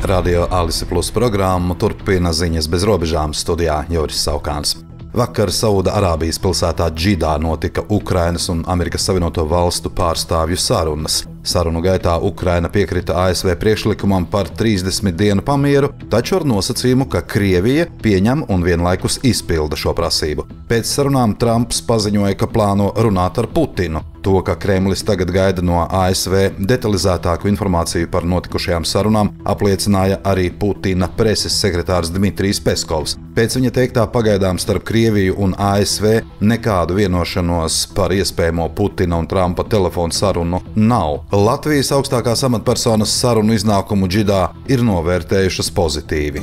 Radio Alise Plus programmu turpina ziņas bez robežām, studijā Juris Saukāns. Vakar Sauda-Arābijas pilsētā Džidā notika Ukrainas un Amerikas Savienoto Valstu pārstāvju sarunas. Sarunu gaitā Ukraina piekrita ASV priekšlikumam par 30 dienu pamieru, taču ar nosacījumu, ka Krievija pieņem un vienlaikus izpilda šo prasību. Pēc sarunām Trumps paziņoja, ka plāno runāt ar Putinu. To, ka Kremlis tagad gaida no ASV detalizētāku informāciju par notikušajām sarunām, apliecināja arī Putina preses sekretārs Dmitrijs Peskovs. Pēc viņa teiktā pagaidām starp Krieviju un ASV nekādu vienošanos par iespējamo Putina un Trumpa telefonu sarunu nav. Latvijas augstākās amatpersonas sarunu iznākumu Džidā ir novērtējušas pozitīvi.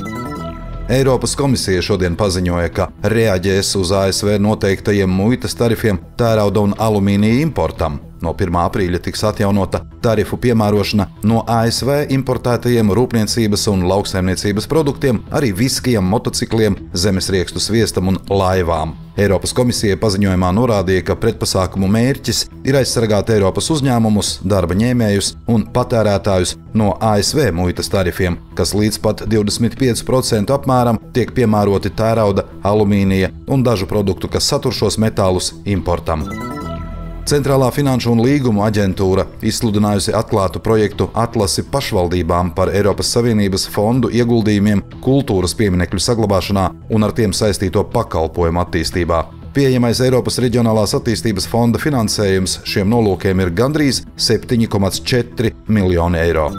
Eiropas komisija šodien paziņoja, ka reaģēs uz ASV noteiktajiem muitas tarifiem tērauda un alumīnija importam. No 1. aprīļa tiks atjaunota tarifu piemērošana no ASV importētajiem rūpniecības un lauksaimniecības produktiem, arī viskijam, motocikliem, zemesriekstu sviestam un laivām. Eiropas komisija paziņojumā norādīja, ka pretpasākumu mērķis ir aizsargāt Eiropas uzņēmumus, darba ņēmējus un patērētājus no ASV muitas tarifiem, kas līdz pat 25% apmēram tiek piemēroti tērauda, alumīnija un dažu produktu, kas satur šos metālus, importam. Centrālā finanšu un līgumu aģentūra izsludinājusi atklātu projektu atlasi pašvaldībām par Eiropas Savienības fondu ieguldījumiem kultūras pieminekļu saglabāšanā un ar tiem saistīto pakalpojumu attīstībā. Pieejamais Eiropas Reģionālās attīstības fonda finansējums šiem nolūkiem ir gandrīz 7,4 miljoni eiro.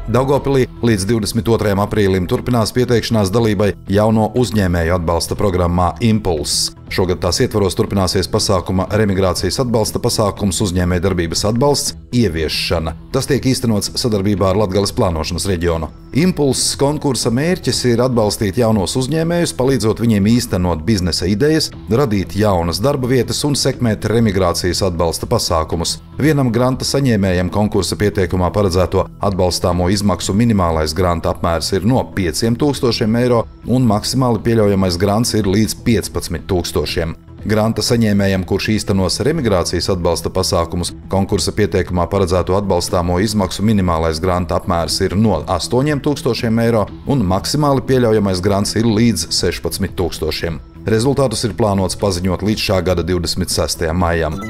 Daugavpilī līdz 22. aprīlim turpinās pieteikšanās dalībai jauno uzņēmēju atbalsta programmā Impulss. Šogad tās ietvaros turpināsies pasākuma remigrācijas atbalsta pasākums uzņēmējdarbības atbalsts ieviešana. Tas tiek īstenots sadarbībā ar Latgales plānošanas reģionu. Impulss konkursa mērķis ir atbalstīt jaunos uzņēmējus, palīdzot viņiem īstenot biznesa idejas, radīt jaunas darba vietas un sekmēt remigrācijas atbalsta pasākumus. Vienam granta saņēmējam konkursa pieteikumā paredzēto atbalstāmo izmaksu minimālais granta apmērs ir no 5,000 eiro un maksimāli pieļaujamais grants ir līdz 15,000. Granta saņēmējam, kurš īstenos remigrācijas atbalsta pasākumus, konkursa pieteikumā paredzēto atbalstāmo izmaksu minimālais granta apmērs ir no 8,000 eiro un maksimāli pieļaujamais grants ir līdz 16,000. Rezultātus ir plānots paziņot līdz šā gada 26. maijam.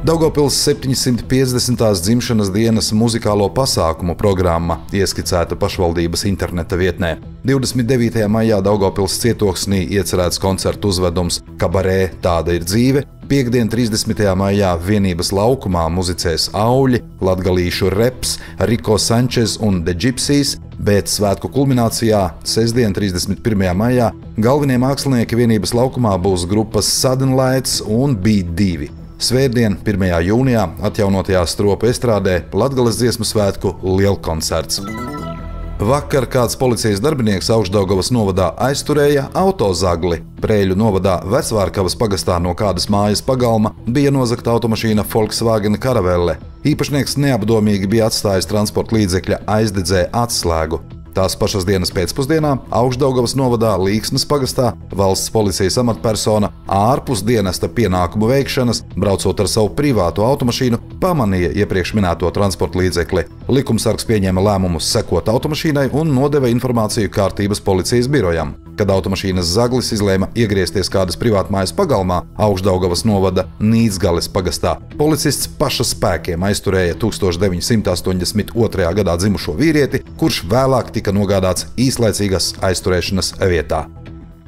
Daugavpils 750. dzimšanas dienas muzikālo pasākumu programma ieskicēta pašvaldības interneta vietnē. 29. maijā Daugavpils cietoksnī iecerēts koncertu uzvedums Kabarē Tāda ir dzīve. Piektdien 30. maijā Vienības laukumā muzicēs Auļi, latgalīšu reps, Riko Sančes un The Gypsies, bet svētku kulminācijā sestdien 31. maijā galvenie mākslinieki Vienības laukumā būs grupas Sudden Lights un Beat 2. Svētdien, 1. jūnijā, atjaunotajā Stropu estrādē Latgales dziesmu svētku lielkoncerts. Vakar kāds policijas darbinieks Augšdaugavas novadā aizturēja autozagli. Preiļu novadā Vecvārkavas pagastā no kādas mājas pagalma bija nozagta automašīna Volkswagen Caravelle. Īpašnieks neapdomīgi bija atstājis transporta līdzekļa aizdedzē atslēgu. Tās pašas dienas pēcpusdienā Augšdaugavas novadā Līksnes pagastā valsts policijas amatpersona ārpus dienesta pienākumu veikšanas, braucot ar savu privāto automašīnu, pamanīja iepriekš minēto transporta līdzekli. Likumsargs pieņēma lēmumus sekot automašīnai un nodeva informāciju kārtības policijas birojam. Kad automašīnas zaglis izlēma iegriezties kādas privātmājas pagalmā Augšdaugavas novada Nīcgales pagastā, policists paša spēkiem aizturēja 1982. gadā dzimušo vīrieti, kurš vēlāk tika nogādāts īslaicīgas aizturēšanas vietā.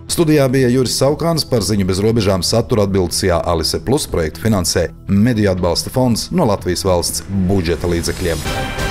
Studijā bija Juris Saukāns, par ziņu bez robežām satura atbildes Alise Plus projektu finansē Mediju atbalsta fonds no Latvijas valsts budžeta līdzekļiem.